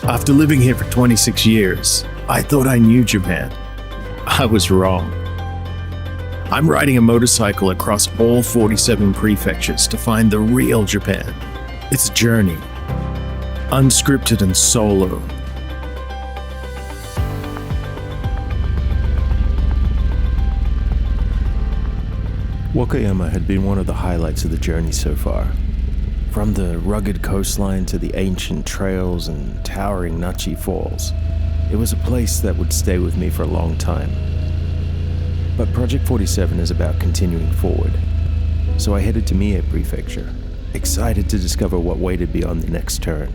After living here for 26 years, I thought I knew Japan. I was wrong. I'm riding a motorcycle across all 47 prefectures to find the real Japan. It's a journey, unscripted and solo. Wakayama had been one of the highlights of the journey so far. From the rugged coastline to the ancient trails and towering Nachi Falls, it was a place that would stay with me for a long time. But Project 47 is about continuing forward, so I headed to Mie Prefecture, excited to discover what waited beyond the next turn.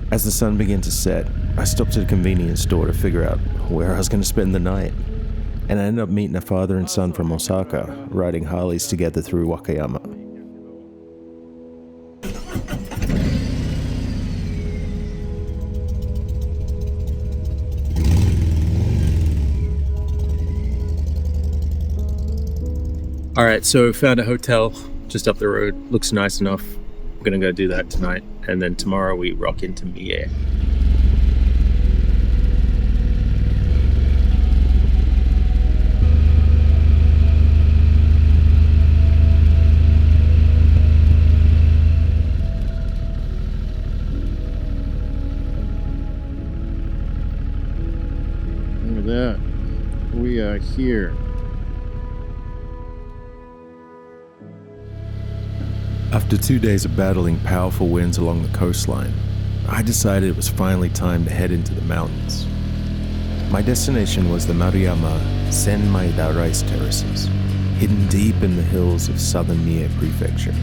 As the sun began to set, I stopped at a convenience store to figure out where I was going to spend the night. And I ended up meeting a father and son from Osaka, riding Harleys together through Wakayama. Alright, so found a hotel just up the road. Looks nice enough. I'm gonna go do that tonight. And then tomorrow we rock into Mie. That we are here. After 2 days of battling powerful winds along the coastline, I decided it was finally time to head into the mountains. My destination was the Maruyama Senmaida rice terraces, hidden deep in the hills of southern Mie Prefecture.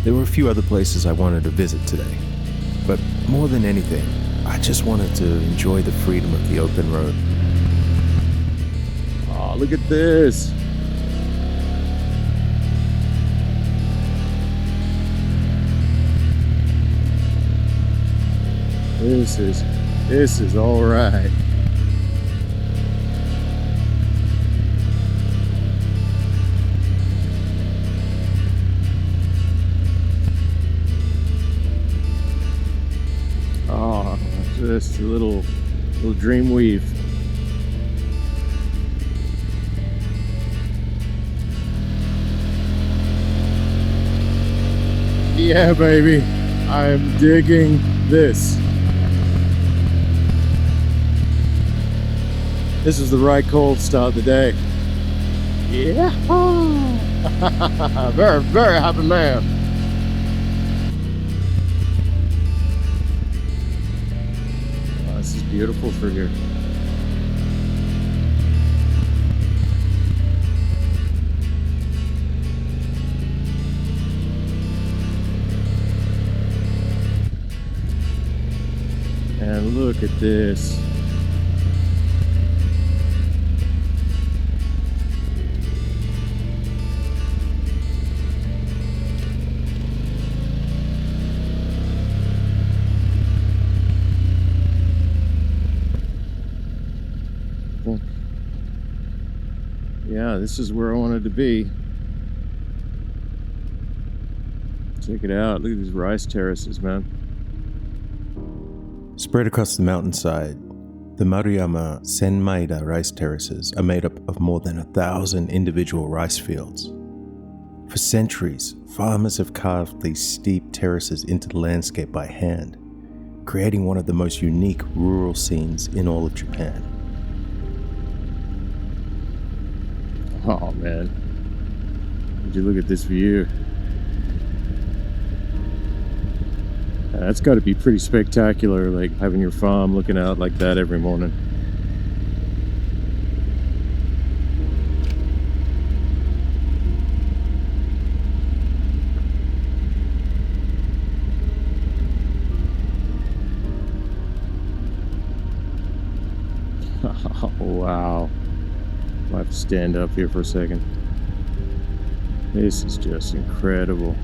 There were a few other places I wanted to visit today, but more than anything, I just wanted to enjoy the freedom of the open road. Oh, look at this. This is all right. Oh, just a little dream weave. Yeah, baby, I'm digging this. This is the right cold start of the day. Yeah. Very, very happy man. Oh, this is beautiful for here. And look at this. Yeah, this is where I wanted to be. Check it out. Look at these rice terraces, man. Spread across the mountainside, the Maruyama Senmaida rice terraces are made up of more than 1,000 individual rice fields. For centuries, farmers have carved these steep terraces into the landscape by hand, creating one of the most unique rural scenes in all of Japan. Oh man, would you look at this view? That's got to be pretty spectacular, like having your farm looking out like that every morning. Oh, wow. I'll have to stand up here for a second. This is just incredible.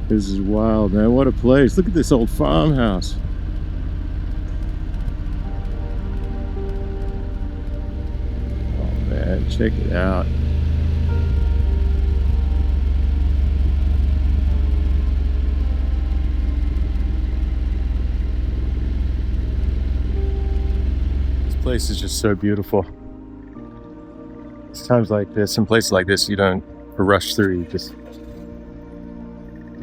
This is wild, man. What a place. Look at this old farmhouse. Check it out. This place is just so beautiful. It's times like this, in places like this, you don't rush through. You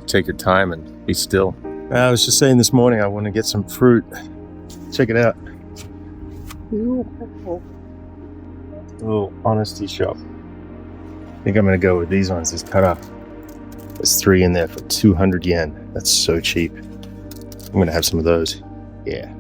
take your time and be still. I was just saying this morning I want to get some fruit. Check it out. Little honesty shop. I think I'm gonna go with these ones. It's cut up. There's 3 in there for 200 yen. That's so cheap. I'm gonna have some of those. Yeah.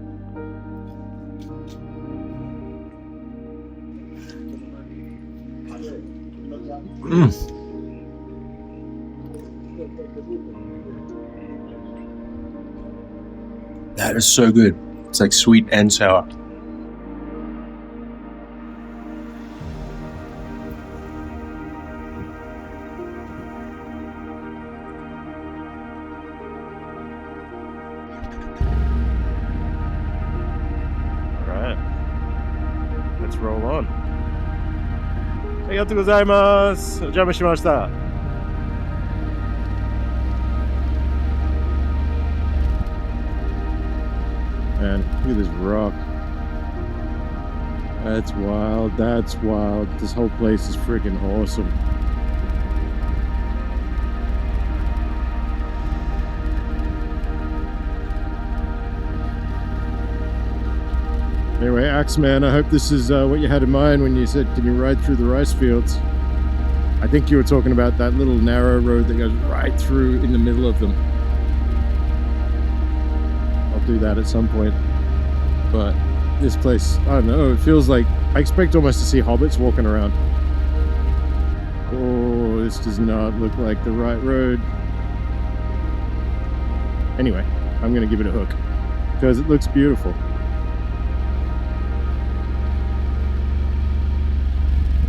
That is so good. It's like sweet and sour. Alright. Let's roll on. Arigatou gozaimasu. Ojama shimashita. Man, look at this rock. That's wild. That's wild. This whole place is freaking awesome. Anyway, Axeman, I hope this is what you had in mind when you said, can you ride through the rice fields? I think you were talking about that little narrow road that goes right through in the middle of them. Do that at some point, but this place, I don't know, it feels like I expect almost to see hobbits walking around. Oh, this does not look like the right road. Anyway, I'm gonna give it a hook because it looks beautiful.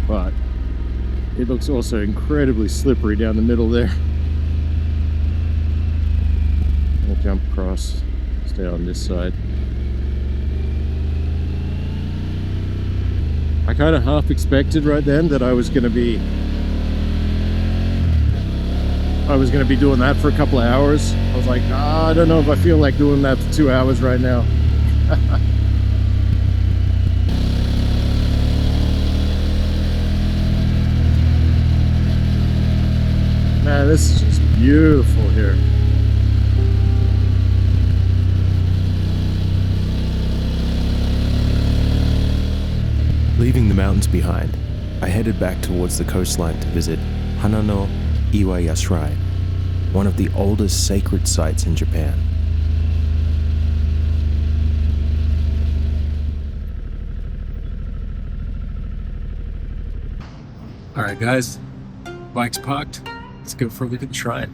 But it looks also incredibly slippery down the middle there. I'll jump across. Stay on this side. I kind of half expected right then that I was going to be doing that for a couple of hours. I was like, I don't know if I feel like doing that for 2 hours right now. Man, this is just beautiful here. Leaving the mountains behind, I headed back towards the coastline to visit Hanano Iwaya Shrine, one of the oldest sacred sites in Japan. Alright guys, bike's parked. Let's go for a look at the shrine.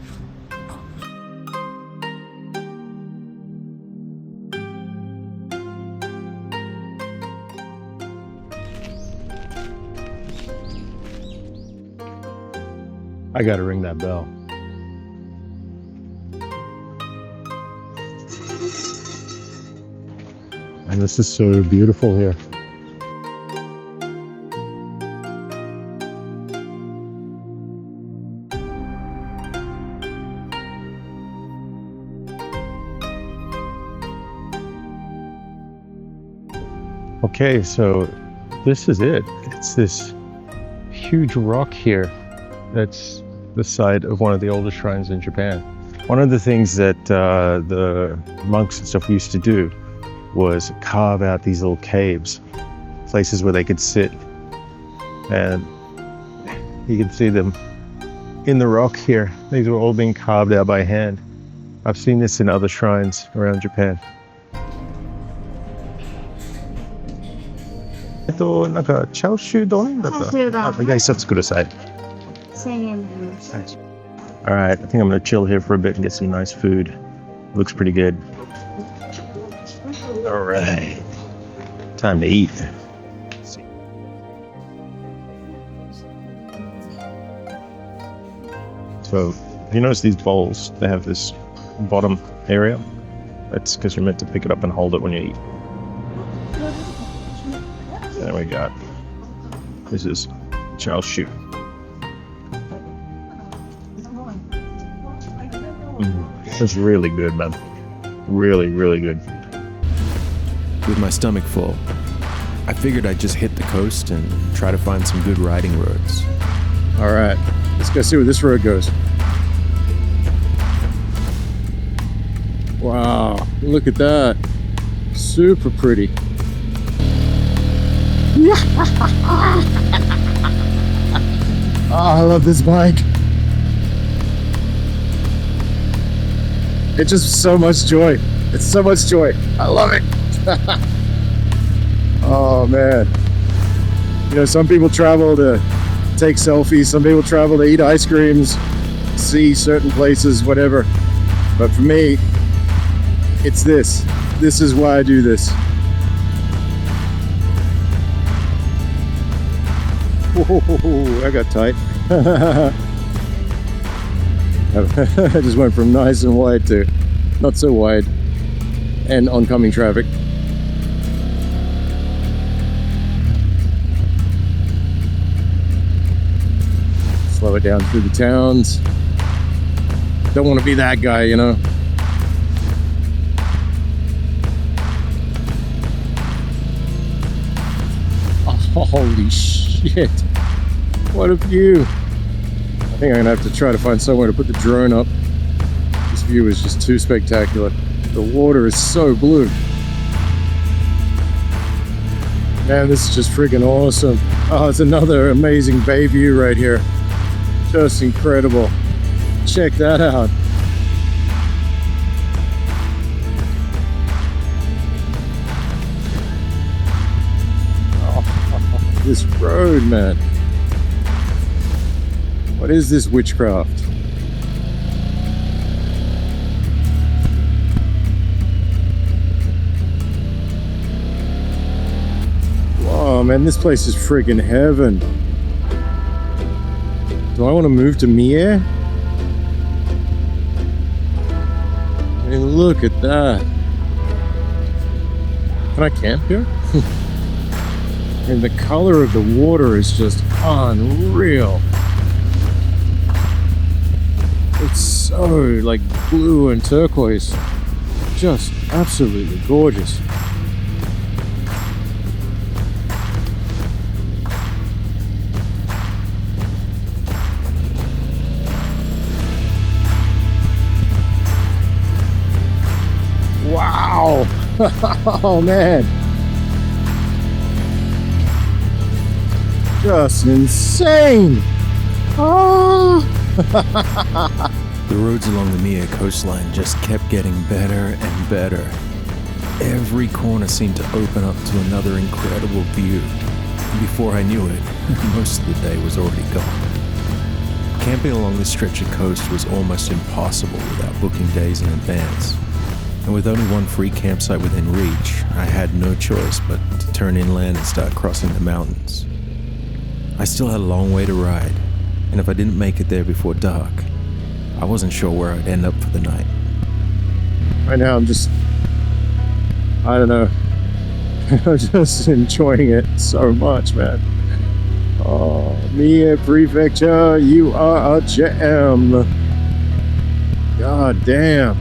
I gotta ring that bell. And this is so beautiful here. Okay, so this is it. It's this huge rock here. That's the site of one of the oldest shrines in Japan. One of the things that the monks and stuff used to do was carve out these little caves, places where they could sit, and you can see them in the rock here. These were all being carved out by hand. I've seen this in other shrines around Japan. なんかチャオシュー丼だった。チャオシュー丼。お願い一つください。1000円になります。Alright, I think I'm gonna chill here for a bit and get some nice food. Looks pretty good. Alright, time to eat. So, if you notice these bowls, they have this bottom area. That's because you're meant to pick it up and hold it when you eat. There we go. This is Chao-shu. It's really good, man. Really, really good. With my stomach full, I figured I'd just hit the coast and try to find some good riding roads. All right, let's go see where this road goes. Wow, look at that. Super pretty. Oh, I love this bike. It's just so much joy. It's so much joy. I love it. Oh man. You know, some people travel to take selfies, some people travel to eat ice creams, see certain places, whatever. But for me, it's this. This is why I do this. Whoa, I got tight. I just went from nice and wide to not so wide and oncoming traffic. Slow it down through the towns. Don't want to be that guy, you know. Oh, holy shit. What a view. I think I'm gonna have to try to find somewhere to put the drone up. This view is just too spectacular. The water is so blue. Man, this is just freaking awesome. Oh, it's another amazing bay view right here. Just incredible. Check that out. Oh, this road, man. What is this witchcraft? Wow, man, this place is friggin' heaven. Do I want to move to Mie? I mean, look at that. Can I camp here? And the color of the water is just unreal. It's so like blue and turquoise. Just absolutely gorgeous. Wow! Oh man! Just insane! Oh! The roads along the Mie coastline just kept getting better and better. Every corner seemed to open up to another incredible view. And before I knew it, most of the day was already gone. Camping along this stretch of coast was almost impossible without booking days in advance. And with only one free campsite within reach, I had no choice but to turn inland and start crossing the mountains. I still had a long way to ride, and if I didn't make it there before dark, I wasn't sure where I'd end up for the night. Right now I'm just, I don't know, I'm just enjoying it so much, man. Oh, Mie Prefecture, you are a gem. God damn.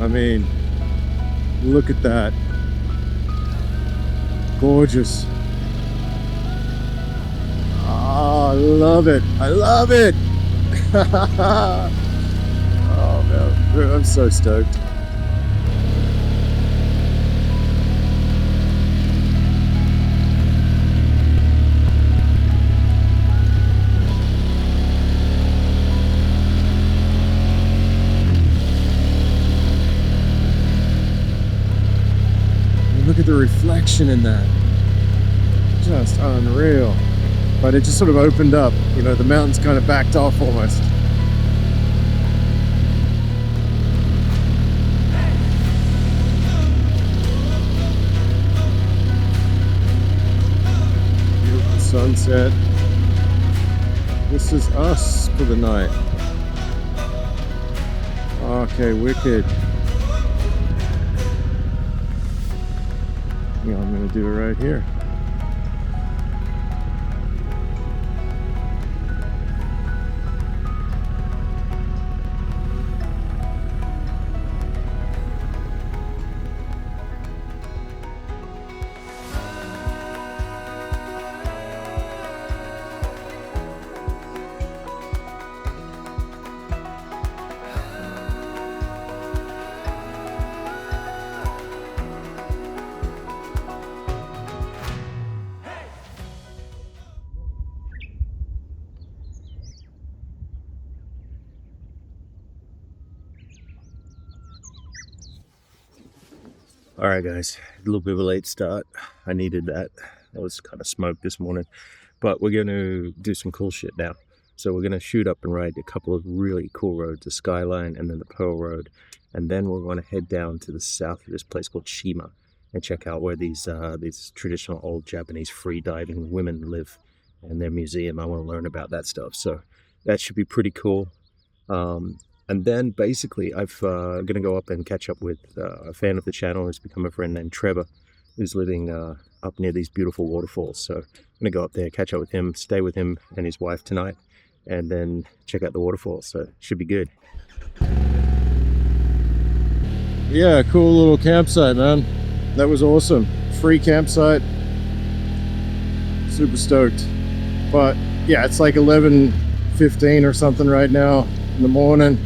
I mean, look at that. Gorgeous. Oh, I love it. I love it. Oh, man. I'm so stoked. Look at the reflection in that. Just unreal. But it just sort of opened up. You know, the mountains kind of backed off almost. sunset. This is us for the night. Okay, wicked. Yeah, I'm gonna do it right here. All right, guys, a little bit of a late start. I needed that. I was kind of smoked this morning, but we're going to do some cool shit now. So we're going to shoot up and ride a couple of really cool roads, the Skyline and then the Pearl Road. And then we're going to head down to the south of this place called Shima and check out where these traditional old Japanese free diving women live and their museum. I want to learn about that stuff. So that should be pretty cool. And then basically I'm going to go up and catch up with a fan of the channel who's become a friend named Trevor, who's living up near these beautiful waterfalls. So I'm going to go up there, catch up with him, stay with him and his wife tonight, and then check out the waterfalls. So it should be good. Yeah, cool little campsite, man. That was awesome. Free campsite. Super stoked. But yeah, it's like 11:15 or something right now in the morning.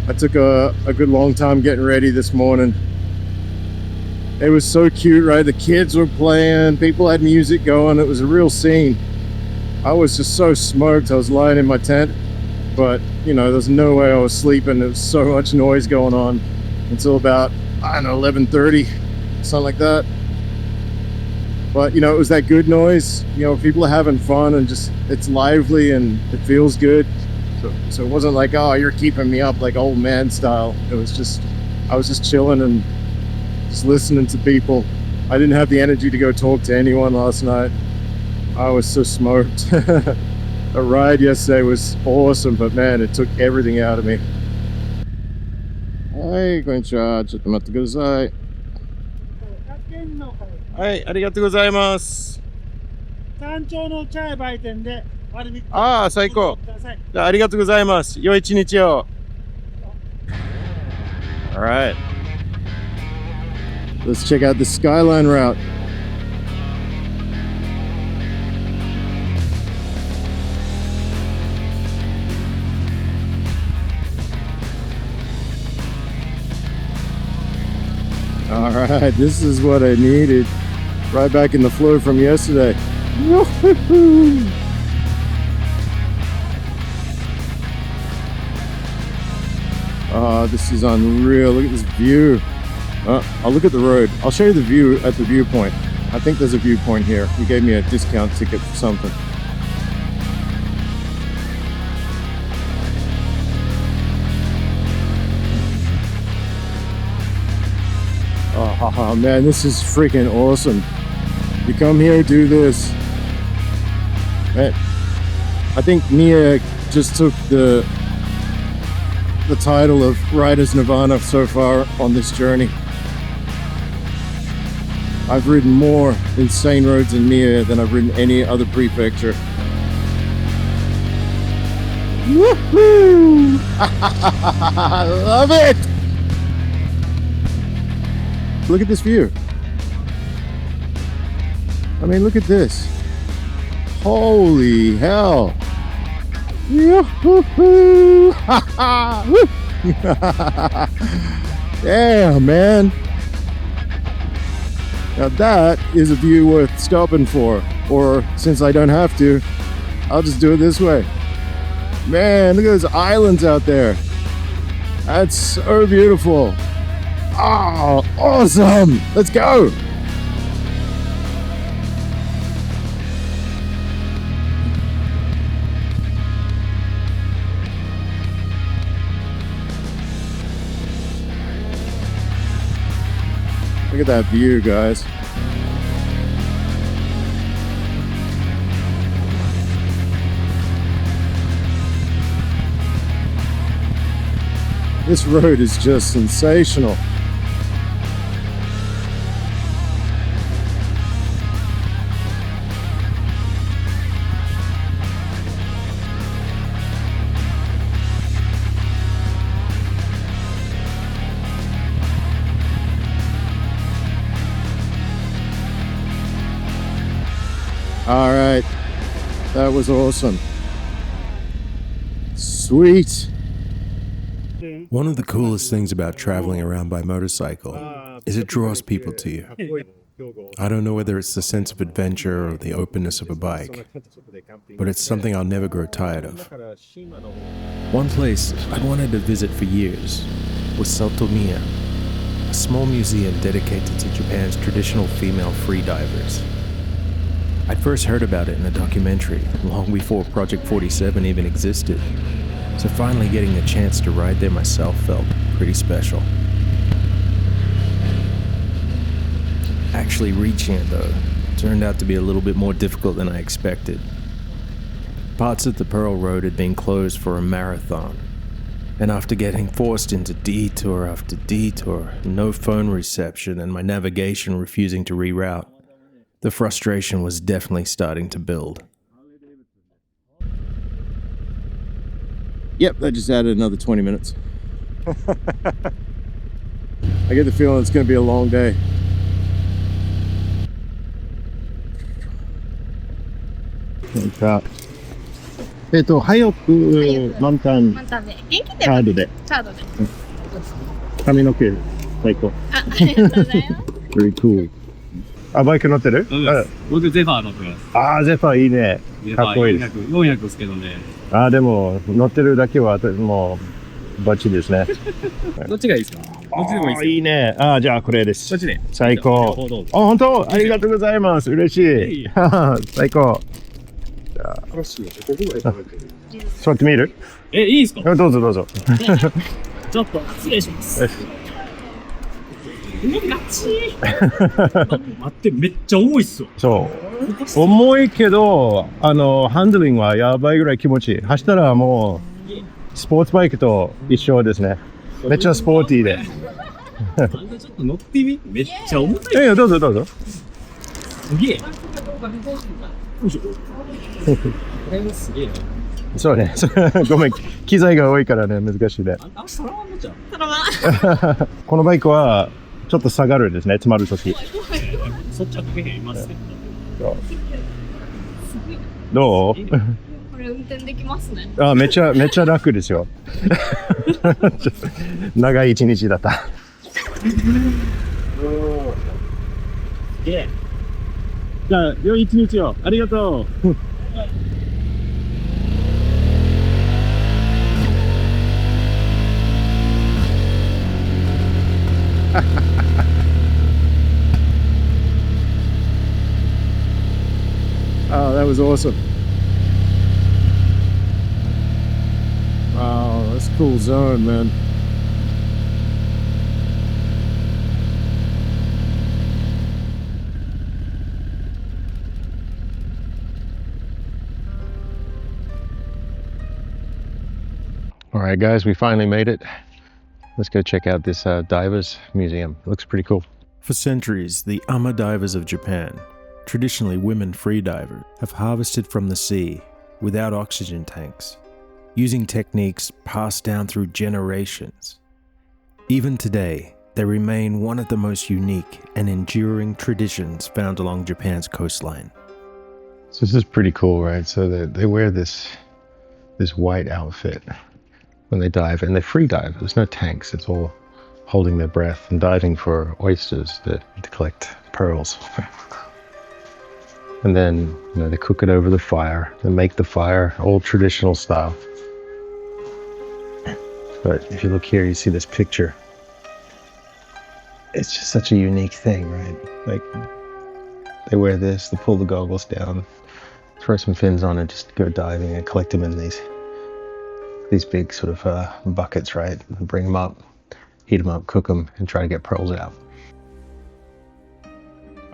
I took a good long time getting ready this morning. It was so cute, right? The kids were playing, people had music going. It was a real scene. I was just so smoked. I was lying in my tent, but you know, there's no way I was sleeping. There was so much noise going on until about, I don't know, 11:30, something like that. But you know, it was that good noise. You know, people are having fun and just, it's lively and it feels good. So it wasn't like, oh, you're keeping me up like old man style. It was just, I was just chilling and just listening to people. I didn't have the energy to go talk to anyone last night. I was so smoked. The ride yesterday was awesome, but man, it took everything out of me. Hi, konnichiwa. ちょっと待ってください。はい、ありがとうございます。山頂のチャイ売店で割引。ああ、最高。じゃあ、ありがとうございます。良い一日を。All right. Let's check out the Skyline route. All right, this is what I needed. Right back in the flow from yesterday. Woo-hoo-hoo. Oh, this is unreal. Look at this view. I'll look at the road. I'll show you the view at the viewpoint. I think there's a viewpoint here. He gave me a discount ticket for something. Oh man, this is freaking awesome. You come here, do this. Man, I think Mie just took the title of Rider's Nirvana so far on this journey. I've ridden more insane roads in Mie than I've ridden any other prefecture. Woohoo! I love it! Look at this view. I mean, look at this. Holy hell. Yoo-hoo-hoo! Damn, man. Now that is a view worth stopping for. Or since I don't have to, I'll just do it this way. Man, look at those islands out there. That's so beautiful. Oh, awesome. Let's go. Look at that view, guys. This road is just sensational. All right, that was awesome. Sweet. One of the coolest things about traveling around by motorcycle is it draws people to you. I don't know whether it's the sense of adventure or the openness of a bike, but it's something I'll never grow tired of. One place I'd wanted to visit for years was Mie, a small museum dedicated to Japan's traditional female freedivers. I'd first heard about it in a documentary long before Project 47 even existed, so finally getting the chance to ride there myself felt pretty special. Actually reaching it, though, turned out to be a little bit more difficult than I expected. Parts of the Pearl Road had been closed for a marathon, and after getting forced into detour after detour, no phone reception, and my navigation refusing to reroute, the frustration was definitely starting to build. Yep, that just added another 20 minutes. I get the feeling it's going to be a long day. Like that. 早く満タンまたね、元気でカードでカードで。髪の毛最高。ありがとうございます。 Very cool. あ、バイク乗ってる？僕ゼファー乗ってます。ああ、ゼファーいいね。かっこいいです。400ですけどね。ああ、でも乗ってるだけはもうバッチリですね。どっちがいいですか？どっちでもいいです。いいね。ああ、じゃあこれです。こっちで。最高。あ、本当？ありがとうございます。嬉しい。最高。じゃあ、座ってみる？いいですか？どうぞどうぞ。ちょっと失礼します。ガチ待って、めっちゃ重いっすよ。そう。重いけど、ハンドリングはやばいぐらい気持ちいい。走ったらもう、スポーツバイクと一緒ですね。めっちゃスポーティーで。ちょっと乗ってみ？めっちゃ重たい。いや、どうぞどうぞ。すげえ。よいしょ。これもすげえな。そうね。ごめん。機材が多いからね、難しいね。そのままじゃん。そのまま。このバイクは、ちょっと下がるんですね、詰まるとき。そっちはかけへんいますね。どう？これ運転できますね。あ、めっちゃ楽ですよ。長い一日だった。じゃあ、良い一日を。ありがとう。Oh, that was awesome. Wow, that's a cool zone, man. All right, guys, we finally made it. Let's go check out this divers museum. It looks pretty cool. For centuries, the Ama divers of Japan, traditionally women freedivers, have harvested from the sea without oxygen tanks, using techniques passed down through generations. Even today, they remain one of the most unique and enduring traditions found along Japan's coastline. So this is pretty cool, right? So they wear this white outfit when they dive, and they free dive. There's no tanks. It's all holding their breath and diving for oysters to collect pearls. And then, they cook it over the fire. They make the fire all traditional style. But if you look here, you see this picture. It's just such a unique thing, right? Like, they wear this, they pull the goggles down, throw some fins on and just go diving and collect them in these big sort of buckets, right? And bring them up, heat them up, cook them, and try to get pearls out.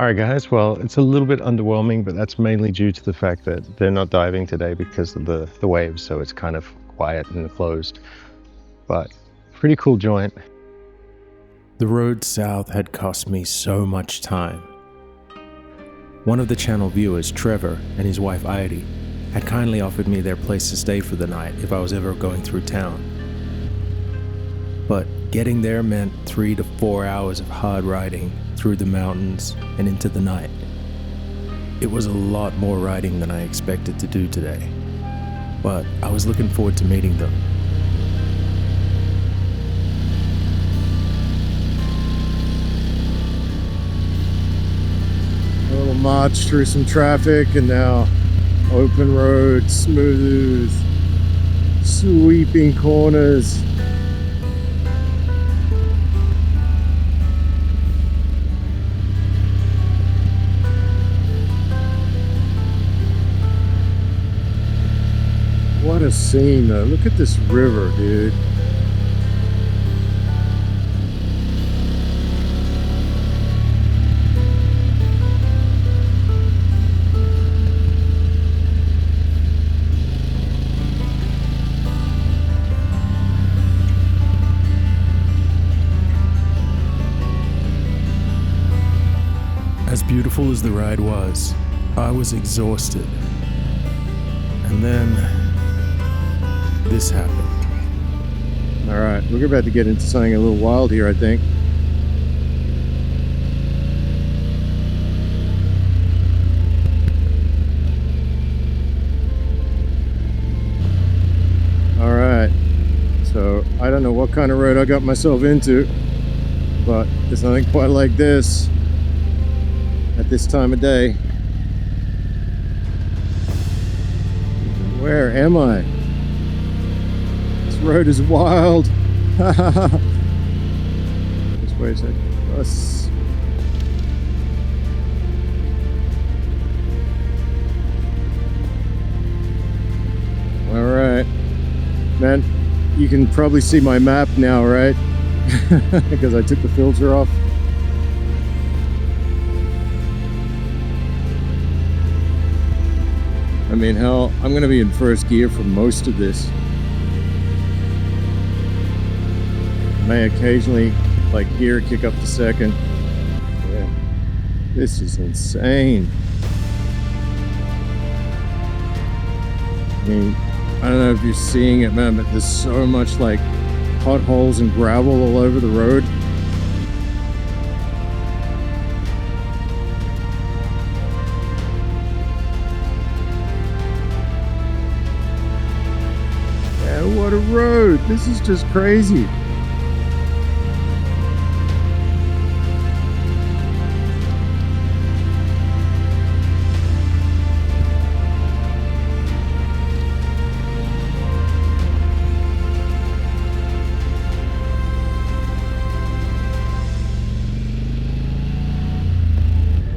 All right, guys, well, it's a little bit underwhelming, but that's mainly due to the fact that they're not diving today because of the waves, so it's kind of quiet and closed. But Pretty cool joint. The road south had cost me so much time. One of the channel viewers, Trevor, and his wife Heidi, had kindly offered me their place to stay for the night if I was ever going through town. But getting there meant 3 to 4 hours of hard riding through the mountains and into the night. It was a lot more riding than I expected to do today, but I was looking forward to meeting them. A little march through some traffic, and now open road, smooth, sweeping corners. What a scene though. Look at this river, dude. As beautiful as the ride was, I was exhausted. And then this happened. All right, we're about to get into something a little wild here, I think. All right, so I don't know what kind of road I got myself into, but there's nothing quite like this at this time of day. Where am I? This road is wild. Just wait a sec. Us. All right, man. You can probably see my map now, right? Because I took the filter off. I mean, hell, I'm gonna be in first gear for most of this. I may occasionally, like here, kick up to second. Yeah, this is insane. I mean, I don't know if you're seeing it, man, but there's so much like potholes and gravel all over the road. What a road! This is just crazy.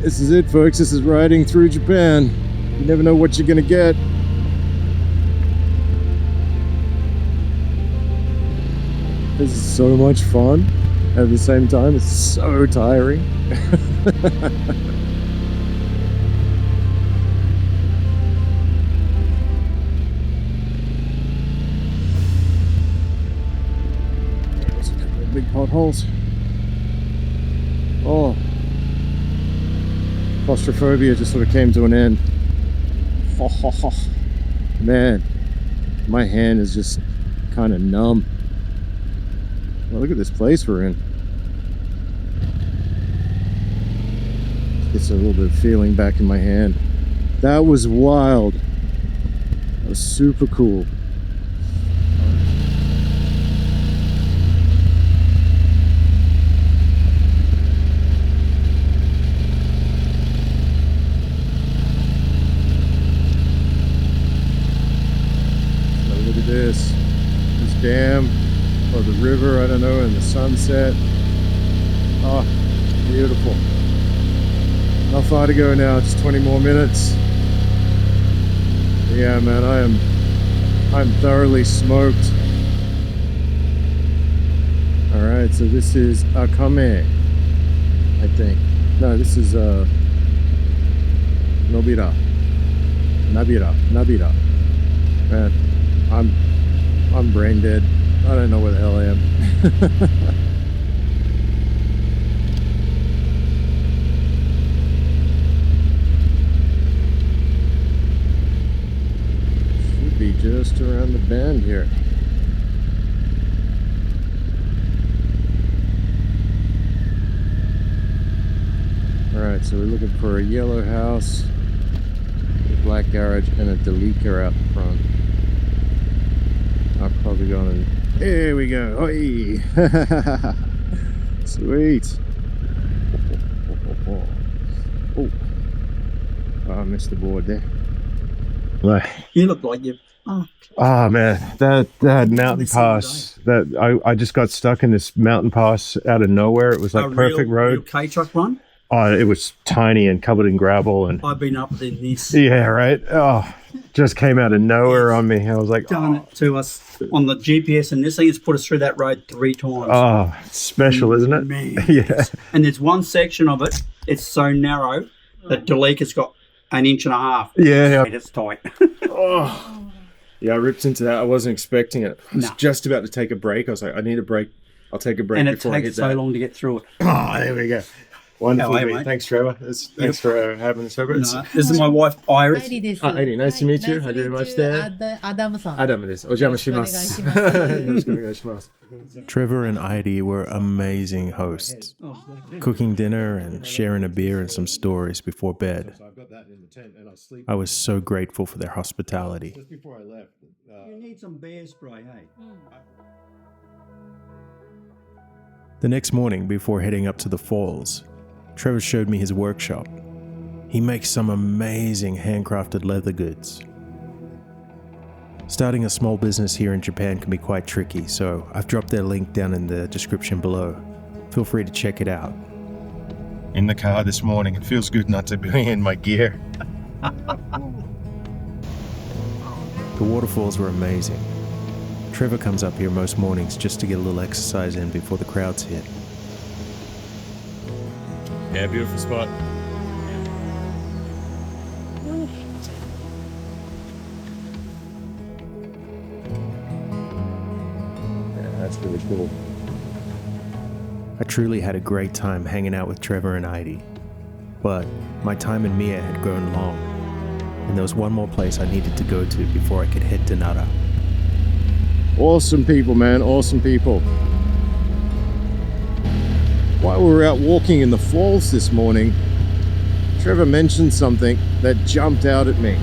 This is it, folks. This is riding through Japan. You never know what you're gonna get. This is so much fun. At the same time, it's so tiring. There's a couple of big potholes. Oh. Claustrophobia just sort of came to an end. Man, my hand is just kind of numb. Well, look at this place we're in. Gets a little bit of feeling back in my hand. That was wild. That was super cool. So look at this. This dam. Or the river, I don't know, and the sunset. Oh, beautiful. Not far to go now, just 20 more minutes. Yeah, man, I'm thoroughly smoked. All right, so this is Akame, I think. No, this is Nabira. Man, I'm brain dead. I don't know where the hell I am. Should be just around the bend here. Alright, so we're looking for a yellow house, a black garage, and a Delica out the front. I've probably gone and... Here we go! Oi! Sweet! Oh, I missed the board there. You look like you've... Oh man, that mountain pass, that I just got stuck in this mountain pass out of nowhere. It was like perfect road. Real K-truck run. Oh, it was tiny and covered in gravel, and I've been up in this. yeah, right. Oh, just came out of nowhere on me. I was like, Done it to us on the GPS, and this thing has put us through that road 3 times. oh, it's special, isn't it? Man. Yeah. And there's one section of it, it's so narrow that Delica's got 1.5 inches. Yeah. It's tight. Oh, yeah, I ripped into that. I wasn't expecting it. I was just about to take a break. I was like, I need a break. I'll take a break And it before I hit takes that. so long to get through it. Oh, there we go. Wonderful. How are you, mate. mate? Thanks, Trevor. Thanks for having us over. No, this is my wife, Iris. Heidi, nice to meet you. How do you much there? Adamです。お邪魔します。よろしくお願いします。Trevor and Heidi were amazing hosts, cooking dinner and sharing a beer and some stories before bed. I was so grateful for their hospitality. You need some bear spray, hey? The next morning, before heading up to the falls, Trevor showed me his workshop. He makes some amazing handcrafted leather goods. Starting a small business here in Japan can be quite tricky, so I've dropped their link down in the description below. Feel free to check it out. In the car this morning, it feels good not to be in my gear. The waterfalls were amazing. Trevor comes up here most mornings just to get a little exercise in before the crowds hit. Yeah, beautiful spot. Yeah, that's really cool. I truly had a great time hanging out with Trevor and Heidi. But my time in Mie had grown long, and there was one more place I needed to go to before I could head to Nara. Awesome people, man. Awesome people. While we were out walking in the falls this morning, Trevor mentioned something that jumped out at me.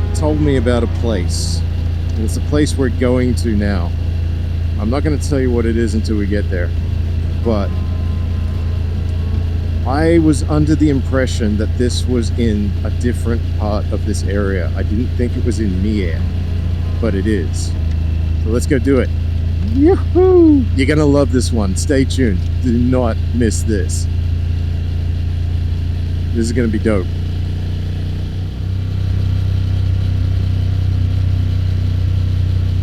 He told me about a place. And it's a place we're going to now. I'm not going to tell you what it is until we get there. But I was under the impression that this was in a different part of this area. I didn't think it was in Mie, but it is. So let's go do it. Yoo-hoo! You're gonna love this one. Stay tuned. Do not miss this. This is gonna be dope.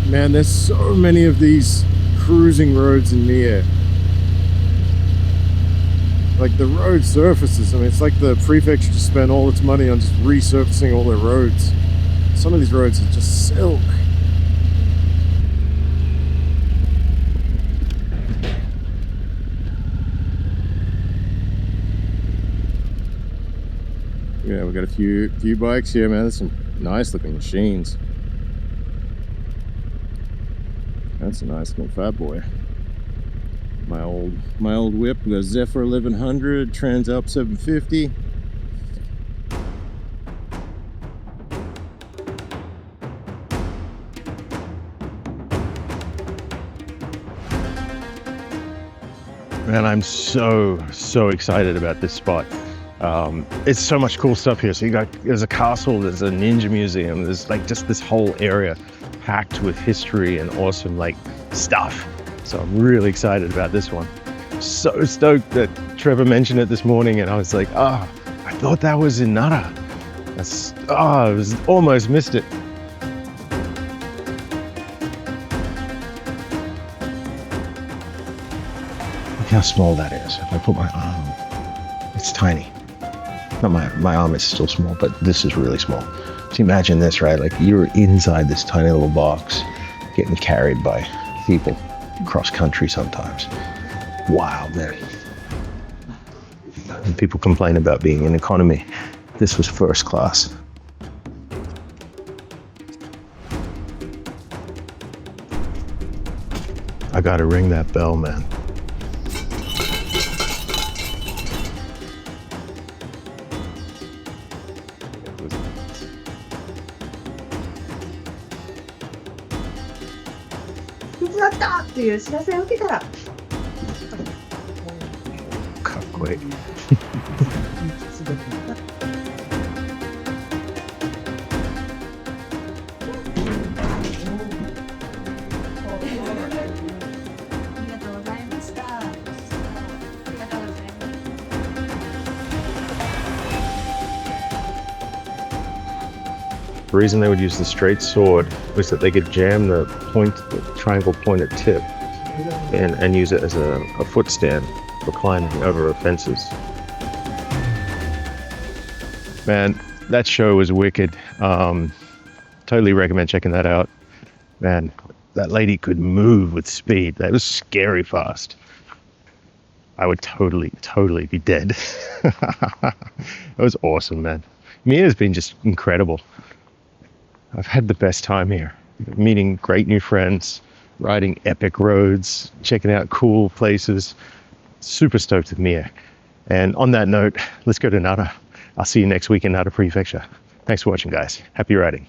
Man, there's so many of these cruising roads in Mie. Like the road surfaces. I mean, it's like the prefecture just spent all its money on just resurfacing all their roads. Some of these roads are just silk. Yeah, we got a few bikes here, man. There's some nice looking machines. That's a nice little fat boy. My old whip, we got Zephyr 1100, Transalp 750. Man, I'm so excited about this spot. It's so much cool stuff here. So there's a castle, there's a ninja museum, there's like just this whole area packed with history and awesome like stuff. So I'm really excited about this one. So stoked that Trevor mentioned it this morning, and I was like, I thought that was in Nara. I was almost missed it. Look how small that is. If I put my arm, it's tiny. Not my arm is still small, but this is really small. So imagine this, right? Like you're inside this tiny little box, getting carried by people cross country sometimes. Wow, man. And people complain about being in economy. This was first class. I gotta ring that bell, man. Quick. The reason they would use the straight sword was that they could jam the triangle pointed tip and use it as a foot stand for climbing over fences. Man, that show was wicked. Totally recommend checking that out. Man, that lady could move with speed. That was scary fast. I would totally be dead. It was awesome, man. Mie's been just incredible. I've had the best time here, meeting great new friends, riding epic roads, checking out cool places. Super stoked with Mie. And on that note, let's go to Nara. I'll see you next week in Nara Prefecture. Thanks for watching, guys. Happy riding.